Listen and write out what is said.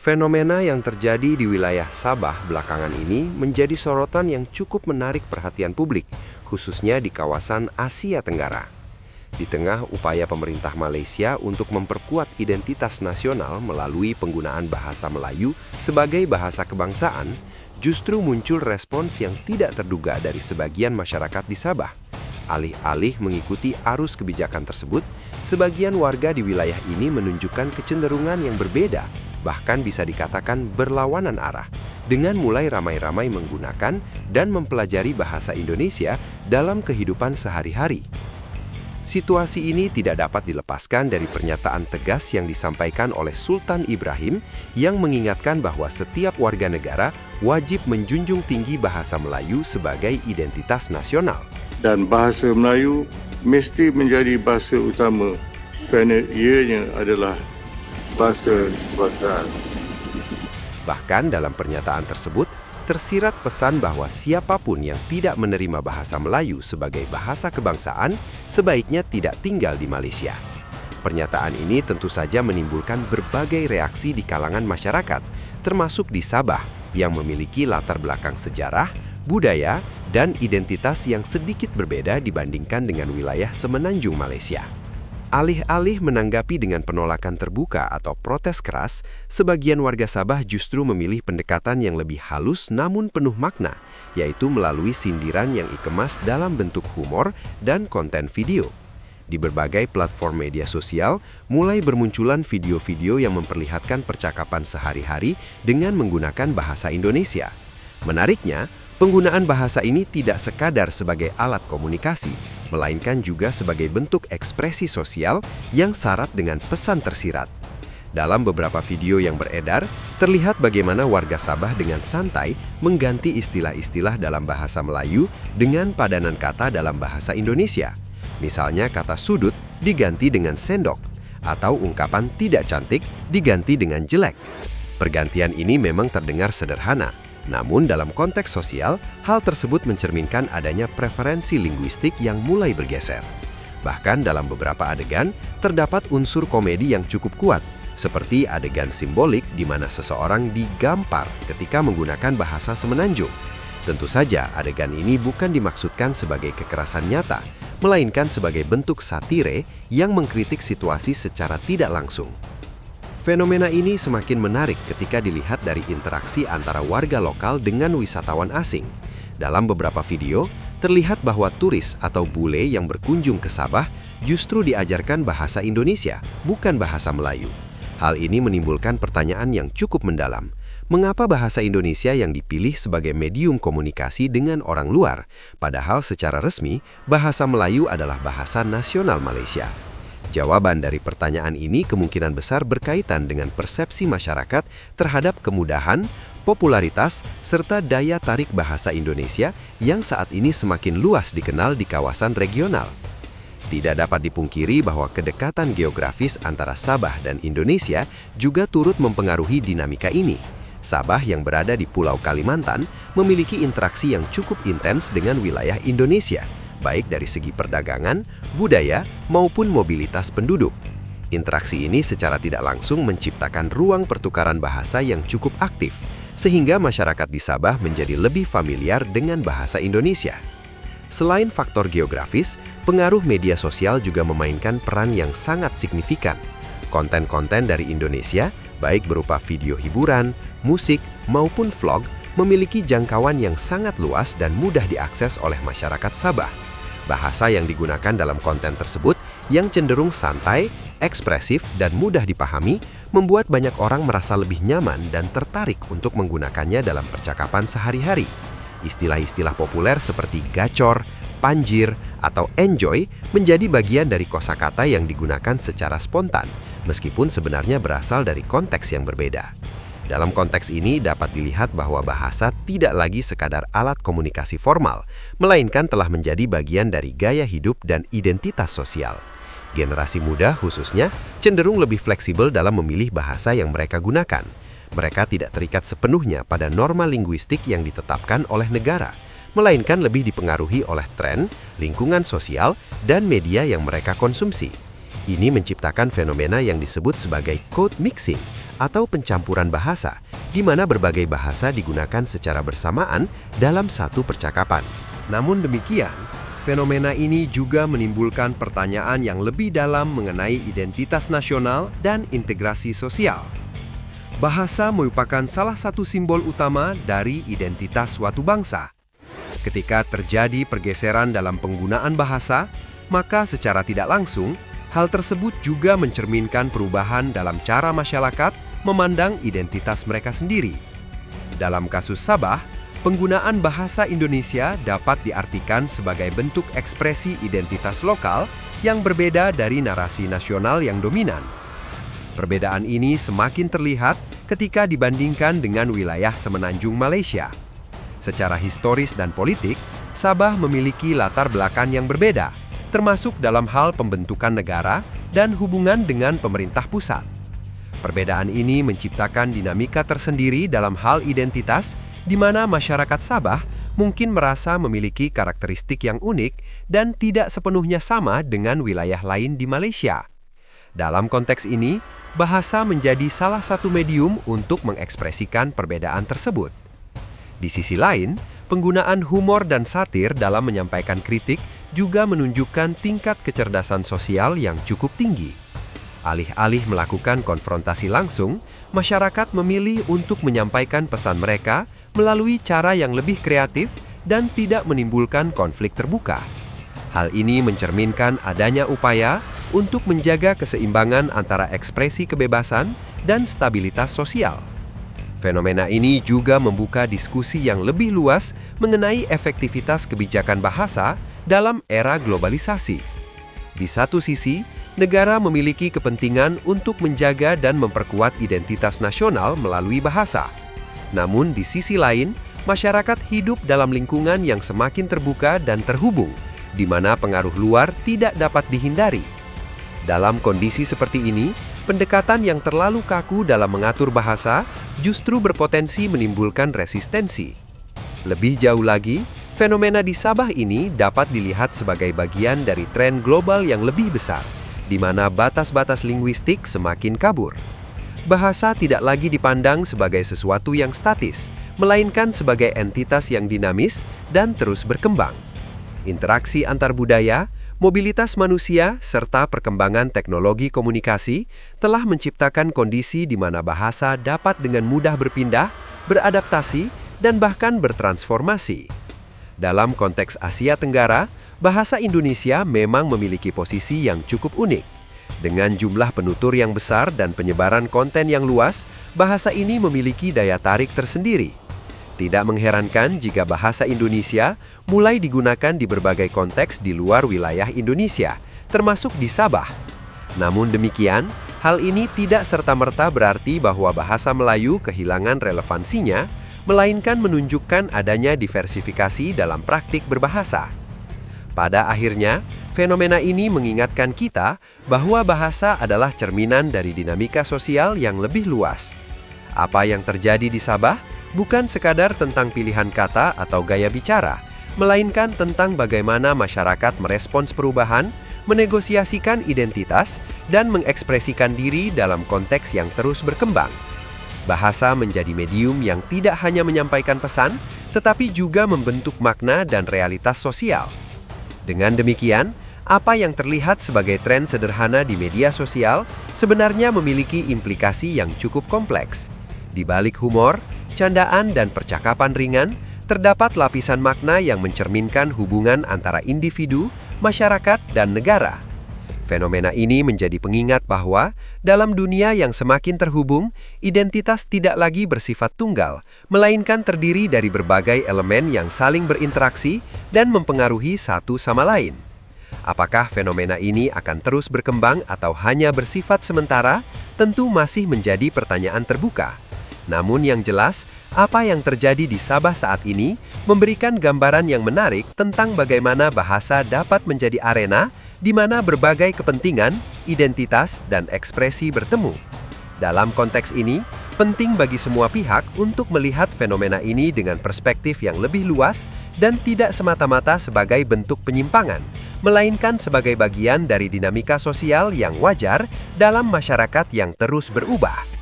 Fenomena yang terjadi di wilayah Sabah belakangan ini menjadi sorotan yang cukup menarik perhatian publik, khususnya di kawasan Asia Tenggara. Di tengah upaya pemerintah Malaysia untuk memperkuat identitas nasional melalui penggunaan bahasa Melayu sebagai bahasa kebangsaan, justru muncul respons yang tidak terduga dari sebagian masyarakat di Sabah. Alih-alih mengikuti arus kebijakan tersebut, sebagian warga di wilayah ini menunjukkan kecenderungan yang berbeda, bahkan bisa dikatakan berlawanan arah, dengan mulai ramai-ramai menggunakan dan mempelajari bahasa Indonesia dalam kehidupan sehari-hari. Situasi ini tidak dapat dilepaskan dari pernyataan tegas yang disampaikan oleh Sultan Ibrahim yang mengingatkan bahwa setiap warga negara wajib menjunjung tinggi bahasa Melayu sebagai identitas nasional. Dan bahasa Melayu mesti menjadi bahasa utama kerana ianya adalah bahasa kebangsaan. Bahkan dalam pernyataan tersebut, tersirat pesan bahwa siapapun yang tidak menerima bahasa Melayu sebagai bahasa kebangsaan sebaiknya tidak tinggal di Malaysia. Pernyataan ini tentu saja menimbulkan berbagai reaksi di kalangan masyarakat, termasuk di Sabah yang memiliki latar belakang sejarah, budaya, dan identitas yang sedikit berbeda dibandingkan dengan wilayah semenanjung Malaysia. Alih-alih menanggapi dengan penolakan terbuka atau protes keras, sebagian warga Sabah justru memilih pendekatan yang lebih halus namun penuh makna, yaitu melalui sindiran yang dikemas dalam bentuk humor dan konten video. Di berbagai platform media sosial, mulai bermunculan video-video yang memperlihatkan percakapan sehari-hari dengan menggunakan bahasa Indonesia. Menariknya, penggunaan bahasa ini tidak sekadar sebagai alat komunikasi, melainkan juga sebagai bentuk ekspresi sosial yang syarat dengan pesan tersirat. Dalam beberapa video yang beredar, terlihat bagaimana warga Sabah dengan santai mengganti istilah-istilah dalam bahasa Melayu dengan padanan kata dalam bahasa Indonesia. Misalnya kata sudut diganti dengan sendok, atau ungkapan tidak cantik diganti dengan jelek. Pergantian ini memang terdengar sederhana, namun dalam konteks sosial, hal tersebut mencerminkan adanya preferensi linguistik yang mulai bergeser. Bahkan dalam beberapa adegan, terdapat unsur komedi yang cukup kuat, seperti adegan simbolik di mana seseorang digampar ketika menggunakan bahasa semenanjung. Tentu saja adegan ini bukan dimaksudkan sebagai kekerasan nyata, melainkan sebagai bentuk satire yang mengkritik situasi secara tidak langsung. Fenomena ini semakin menarik ketika dilihat dari interaksi antara warga lokal dengan wisatawan asing. Dalam beberapa video, terlihat bahwa turis atau bule yang berkunjung ke Sabah justru diajarkan bahasa Indonesia, bukan bahasa Melayu. Hal ini menimbulkan pertanyaan yang cukup mendalam. Mengapa bahasa Indonesia yang dipilih sebagai medium komunikasi dengan orang luar, padahal secara resmi bahasa Melayu adalah bahasa nasional Malaysia? Jawaban dari pertanyaan ini kemungkinan besar berkaitan dengan persepsi masyarakat terhadap kemudahan, popularitas, serta daya tarik bahasa Indonesia yang saat ini semakin luas dikenal di kawasan regional. Tidak dapat dipungkiri bahwa kedekatan geografis antara Sabah dan Indonesia juga turut mempengaruhi dinamika ini. Sabah yang berada di Pulau Kalimantan memiliki interaksi yang cukup intens dengan wilayah Indonesia, baik dari segi perdagangan, budaya, maupun mobilitas penduduk. Interaksi ini secara tidak langsung menciptakan ruang pertukaran bahasa yang cukup aktif, sehingga masyarakat di Sabah menjadi lebih familiar dengan bahasa Indonesia. Selain faktor geografis, pengaruh media sosial juga memainkan peran yang sangat signifikan. Konten-konten dari Indonesia, baik berupa video hiburan, musik, maupun vlog, memiliki jangkauan yang sangat luas dan mudah diakses oleh masyarakat Sabah. Bahasa yang digunakan dalam konten tersebut yang cenderung santai, ekspresif, dan mudah dipahami membuat banyak orang merasa lebih nyaman dan tertarik untuk menggunakannya dalam percakapan sehari-hari. Istilah-istilah populer seperti gacor, panjir, atau enjoy menjadi bagian dari kosakata yang digunakan secara spontan, meskipun sebenarnya berasal dari konteks yang berbeda. Dalam konteks ini dapat dilihat bahwa bahasa tidak lagi sekadar alat komunikasi formal, melainkan telah menjadi bagian dari gaya hidup dan identitas sosial. Generasi muda khususnya cenderung lebih fleksibel dalam memilih bahasa yang mereka gunakan. Mereka tidak terikat sepenuhnya pada norma linguistik yang ditetapkan oleh negara, melainkan lebih dipengaruhi oleh tren, lingkungan sosial, dan media yang mereka konsumsi. Ini menciptakan fenomena yang disebut sebagai code mixing atau pencampuran bahasa, di mana berbagai bahasa digunakan secara bersamaan dalam satu percakapan. Namun demikian, fenomena ini juga menimbulkan pertanyaan yang lebih dalam mengenai identitas nasional dan integrasi sosial. Bahasa merupakan salah satu simbol utama dari identitas suatu bangsa. Ketika terjadi pergeseran dalam penggunaan bahasa, maka secara tidak langsung, hal tersebut juga mencerminkan perubahan dalam cara masyarakat memandang identitas mereka sendiri. Dalam kasus Sabah, penggunaan bahasa Indonesia dapat diartikan sebagai bentuk ekspresi identitas lokal yang berbeda dari narasi nasional yang dominan. Perbedaan ini semakin terlihat ketika dibandingkan dengan wilayah semenanjung Malaysia. Secara historis dan politik, Sabah memiliki latar belakang yang berbeda, termasuk dalam hal pembentukan negara dan hubungan dengan pemerintah pusat. Perbedaan ini menciptakan dinamika tersendiri dalam hal identitas, di mana masyarakat Sabah mungkin merasa memiliki karakteristik yang unik dan tidak sepenuhnya sama dengan wilayah lain di Malaysia. Dalam konteks ini, bahasa menjadi salah satu medium untuk mengekspresikan perbedaan tersebut. Di sisi lain, penggunaan humor dan satir dalam menyampaikan kritik juga menunjukkan tingkat kecerdasan sosial yang cukup tinggi. Alih-alih melakukan konfrontasi langsung, masyarakat memilih untuk menyampaikan pesan mereka melalui cara yang lebih kreatif dan tidak menimbulkan konflik terbuka. Hal ini mencerminkan adanya upaya untuk menjaga keseimbangan antara ekspresi kebebasan dan stabilitas sosial. Fenomena ini juga membuka diskusi yang lebih luas mengenai efektivitas kebijakan bahasa dalam era globalisasi. Di satu sisi, negara memiliki kepentingan untuk menjaga dan memperkuat identitas nasional melalui bahasa. Namun di sisi lain, masyarakat hidup dalam lingkungan yang semakin terbuka dan terhubung, di mana pengaruh luar tidak dapat dihindari. Dalam kondisi seperti ini, pendekatan yang terlalu kaku dalam mengatur bahasa justru berpotensi menimbulkan resistensi. Lebih jauh lagi, fenomena di Sabah ini dapat dilihat sebagai bagian dari tren global yang lebih besar, di mana batas-batas linguistik semakin kabur. Bahasa tidak lagi dipandang sebagai sesuatu yang statis, melainkan sebagai entitas yang dinamis dan terus berkembang. Interaksi antar budaya, mobilitas manusia, serta perkembangan teknologi komunikasi telah menciptakan kondisi di mana bahasa dapat dengan mudah berpindah, beradaptasi, dan bahkan bertransformasi. Dalam konteks Asia Tenggara, bahasa Indonesia memang memiliki posisi yang cukup unik. Dengan jumlah penutur yang besar dan penyebaran konten yang luas, bahasa ini memiliki daya tarik tersendiri. Tidak mengherankan jika bahasa Indonesia mulai digunakan di berbagai konteks di luar wilayah Indonesia, termasuk di Sabah. Namun demikian, hal ini tidak serta-merta berarti bahwa bahasa Melayu kehilangan relevansinya, melainkan menunjukkan adanya diversifikasi dalam praktik berbahasa. Pada akhirnya, fenomena ini mengingatkan kita bahwa bahasa adalah cerminan dari dinamika sosial yang lebih luas. Apa yang terjadi di Sabah bukan sekadar tentang pilihan kata atau gaya bicara, melainkan tentang bagaimana masyarakat merespons perubahan, menegosiasikan identitas, dan mengekspresikan diri dalam konteks yang terus berkembang. Bahasa menjadi medium yang tidak hanya menyampaikan pesan, tetapi juga membentuk makna dan realitas sosial. Dengan demikian, apa yang terlihat sebagai tren sederhana di media sosial sebenarnya memiliki implikasi yang cukup kompleks. Di balik humor, candaan, dan percakapan ringan, terdapat lapisan makna yang mencerminkan hubungan antara individu, masyarakat, dan negara. Fenomena ini menjadi pengingat bahwa dalam dunia yang semakin terhubung, identitas tidak lagi bersifat tunggal, melainkan terdiri dari berbagai elemen yang saling berinteraksi dan mempengaruhi satu sama lain. Apakah fenomena ini akan terus berkembang atau hanya bersifat sementara, tentu masih menjadi pertanyaan terbuka. Namun yang jelas, apa yang terjadi di Sabah saat ini memberikan gambaran yang menarik tentang bagaimana bahasa dapat menjadi arena di mana berbagai kepentingan, identitas, dan ekspresi bertemu. Dalam konteks ini, penting bagi semua pihak untuk melihat fenomena ini dengan perspektif yang lebih luas dan tidak semata-mata sebagai bentuk penyimpangan, melainkan sebagai bagian dari dinamika sosial yang wajar dalam masyarakat yang terus berubah.